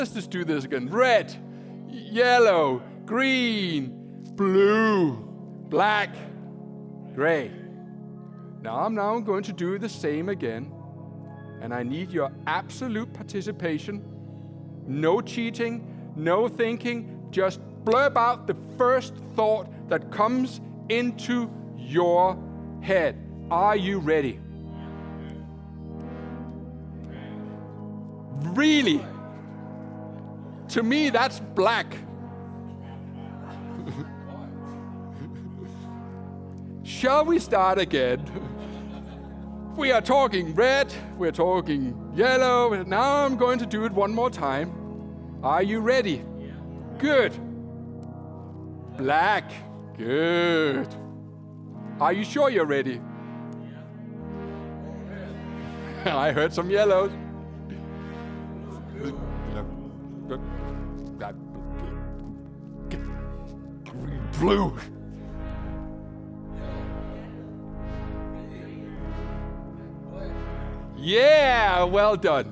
Let's just do this again. Red, yellow, green, blue, black, gray. Now I'm going to do the same again. And I need your absolute participation. No cheating, no thinking. Just blurb out the first thought that comes into your head. Are you ready? Really? To me, that's black. Shall we start again? We are talking red, we're talking yellow. Now I'm going to do it one more time. Are you ready? Good. Black. Good. Are you sure you're ready? I heard some yellows. Blue. Yeah, well done.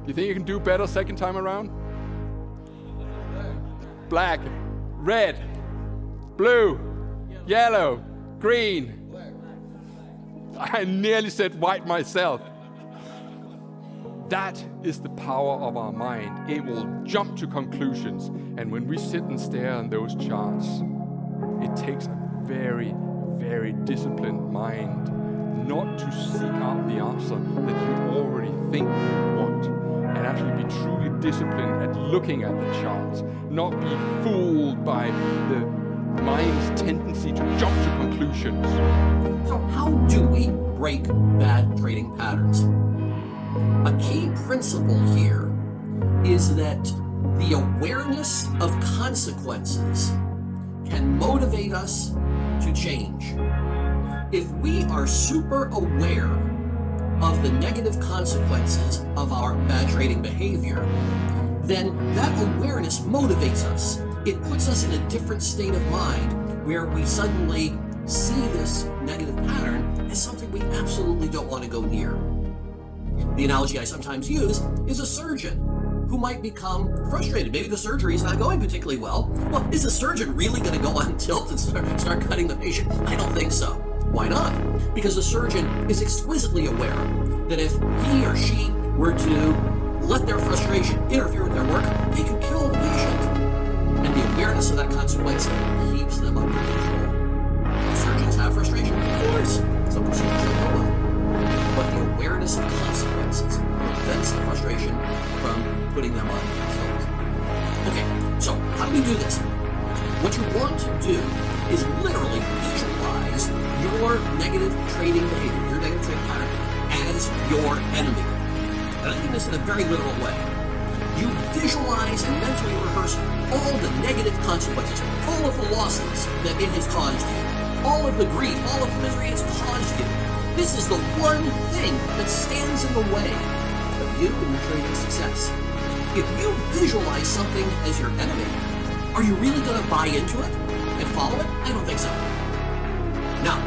Do you think you can do better second time around? Black, red, blue, yellow, green. I nearly said white myself. That is the power of our mind. It will jump to conclusions. And when we sit and stare on those charts, it takes a very, very disciplined mind not to seek out the answer that you already think you want, and actually be truly disciplined at looking at the charts, not be fooled by the mind's tendency to jump to conclusions. So how do we break bad trading patterns? A key principle here is that the awareness of consequences can motivate us to change. If we are super aware of the negative consequences of our bad trading behavior, then that awareness motivates us. It puts us in a different state of mind where we suddenly see this negative pattern as something we absolutely don't want to go near. The analogy I sometimes use is a surgeon who might become frustrated. Maybe the surgery is not going particularly well. Well, is the surgeon really going to go on tilt and start cutting the patient? I don't think so. Why not? Because the surgeon is exquisitely aware that if he or she were to let their frustration interfere with their work, they could kill the patient. And the awareness of that consequence keeps them under control. Surgeons have frustration, of course. Some procedures don't go well. But the awareness of consequences prevents the frustration from putting them on tilt. Okay, so how do we do this? What you want to do is literally visualize your negative trading behavior, your negative trading pattern, as your enemy. And I mean this in a very literal way. You visualize and mentally rehearse all the negative consequences, all of the losses that it has caused you, all of the grief, all of the misery it's caused you. This is the one thing that stands in the way of you and your trading success. If you visualize something as your enemy, are you really going to buy into it and follow it? I don't think so. Now,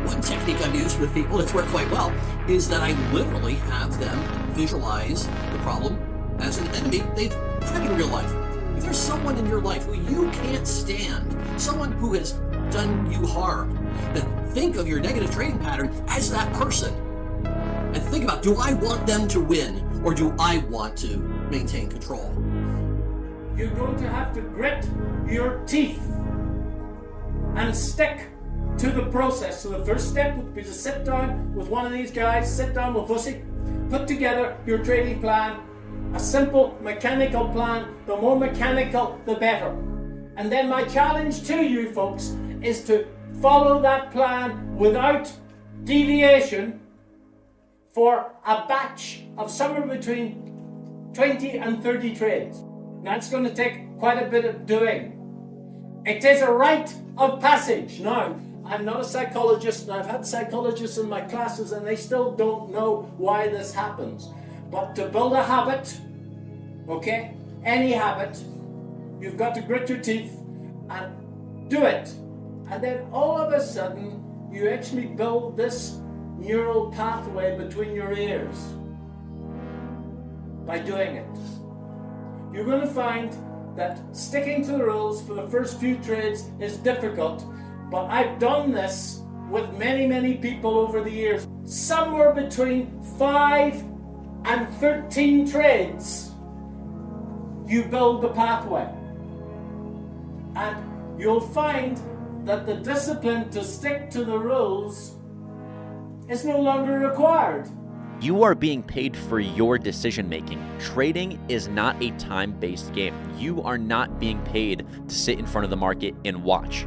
one technique I've used with people that's worked quite well is that I literally have them visualize the problem as an enemy they've had in real life. If there's someone in your life who you can't stand, someone who has done you harm, then think of your negative trading pattern as that person. And think about, do I want them to win or do I want to maintain control? You're going to have to grit your teeth and stick to the process. So the first step would be to sit down with one of these guys, sit down with Hussey, put together your trading plan, a simple mechanical plan. The more mechanical, the better. And then my challenge to you folks is to follow that plan without deviation for a batch of somewhere between 20 and 30 trades. That's going to take quite a bit of doing. It is a rite of passage. Now, I'm not a psychologist, and I've had psychologists in my classes, and they still don't know why this happens. But to build a habit, okay, any habit, you've got to grit your teeth and do it. And then all of a sudden, you actually build this neural pathway between your ears. by doing it. You're going to find that sticking to the rules for the first few trades is difficult, but I've done this with many, many people over the years. Somewhere between 5 and 13 trades, you build the pathway. And you'll find that the discipline to stick to the rules is no longer required. You are being paid for your decision making. Trading is not a time-based game. You are not being paid to sit in front of the market and watch.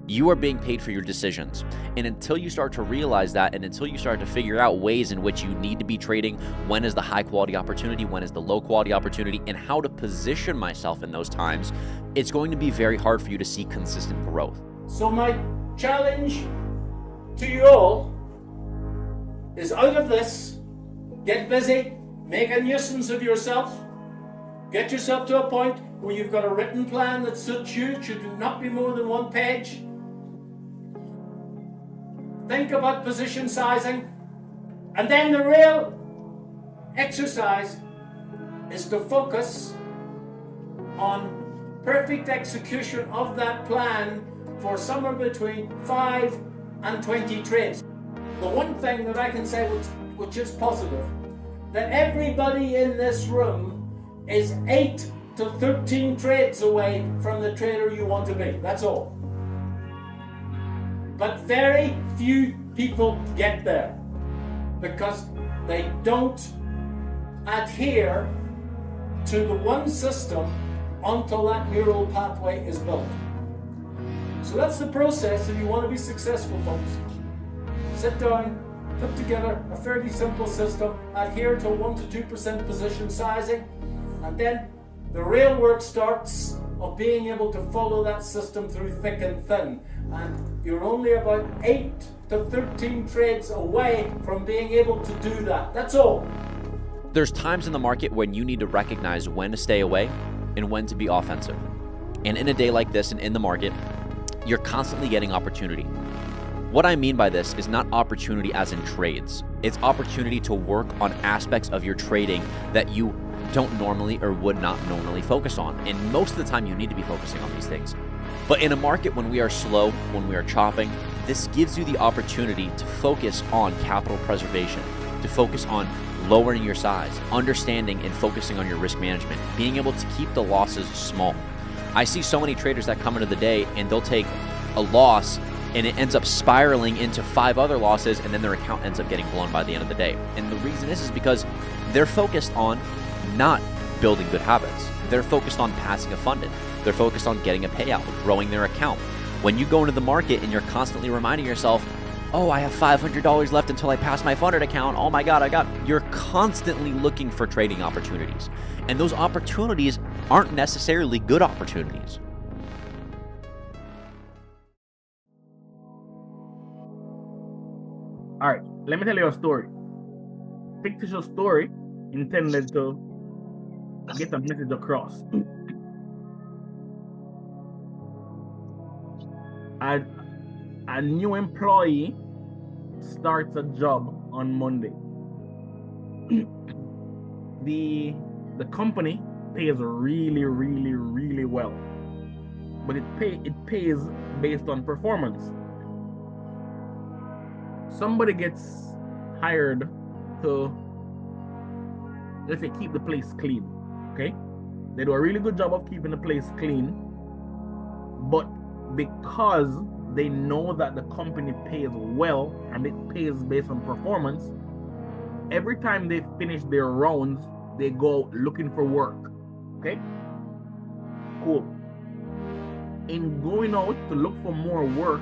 You are being paid for your decisions. And until you start to realize that, and until you start to figure out ways in which you need to be trading, when is the high quality opportunity, when is the low quality opportunity, and how to position myself in those times, it's going to be very hard for you to see consistent growth. So my challenge to you all is, out of this, get busy, make a nuisance of yourself, get yourself to a point where you've got a written plan that suits you. It should not be more than 1 page. Think about position sizing, and then the real exercise is to focus on perfect execution of that plan for somewhere between 5 and 20 trades. The one thing that I can say which is positive, that everybody in this room is 8 to 13 trades away from the trader you want to be. That's all. But very few people get there because they don't adhere to the one system until that neural pathway is built. So that's the process if you want to be successful, folks. Sit down, put together a fairly simple system, adhere to 1 to 2% position sizing, and then the real work starts of being able to follow that system through thick and thin. And you're only about 8 to 13 trades away from being able to do that. That's all. There's times in the market when you need to recognize when to stay away and when to be offensive. And in a day like this and in the market, you're constantly getting opportunity. What I mean by this is not opportunity as in trades. It's opportunity to work on aspects of your trading that you don't normally or would not normally focus on. And most of the time you need to be focusing on these things. But in a market when we are slow, when we are chopping, this gives you the opportunity to focus on capital preservation, to focus on lowering your size, understanding and focusing on your risk management, being able to keep the losses small. I see so many traders that come into the day and they'll take a loss and it ends up spiraling into 5 other losses, and then their account ends up getting blown by the end of the day. And the reason is because they're focused on not building good habits. They're focused on passing a funded. They're focused on getting a payout, growing their account. When you go into the market and you're constantly reminding yourself, oh, I have $500 left until I pass my funded account. Oh my God, you're constantly looking for trading opportunities. And those opportunities aren't necessarily good opportunities. All right, let me tell you a story. Fictitious story intended to get a message across. A new employee starts a job on Monday. The company pays really well, but it pays based on performance. Somebody gets hired to, let's say, keep the place clean. Okay, they do a really good job of keeping the place clean, but because they know that the company pays well and it pays based on performance, every time they finish their rounds, they go looking for work. Okay, cool. In going out to look for more work,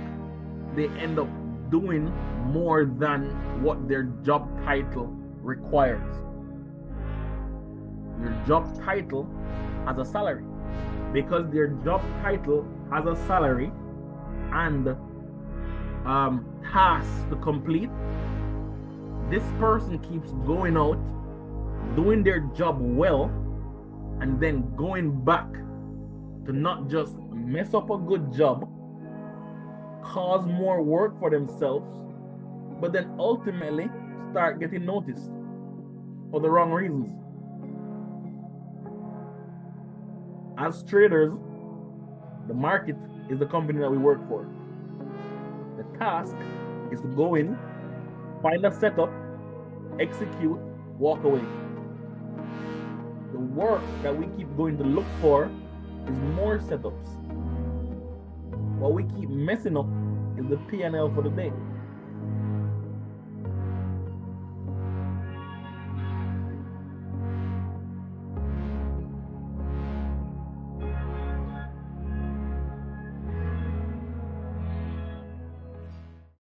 they end up doing more than what their job title requires. Your job title has a salary. Because their job title has a salary and tasks to complete, this person keeps going out, doing their job well, and then going back to not just mess up a good job, cause more work for themselves, but then ultimately start getting noticed for the wrong reasons. As traders, the market is the company that we work for. The task is to go in, find a setup, execute, walk away. The work that we keep going to look for is more setups. What we keep messing up is the P&L for the day.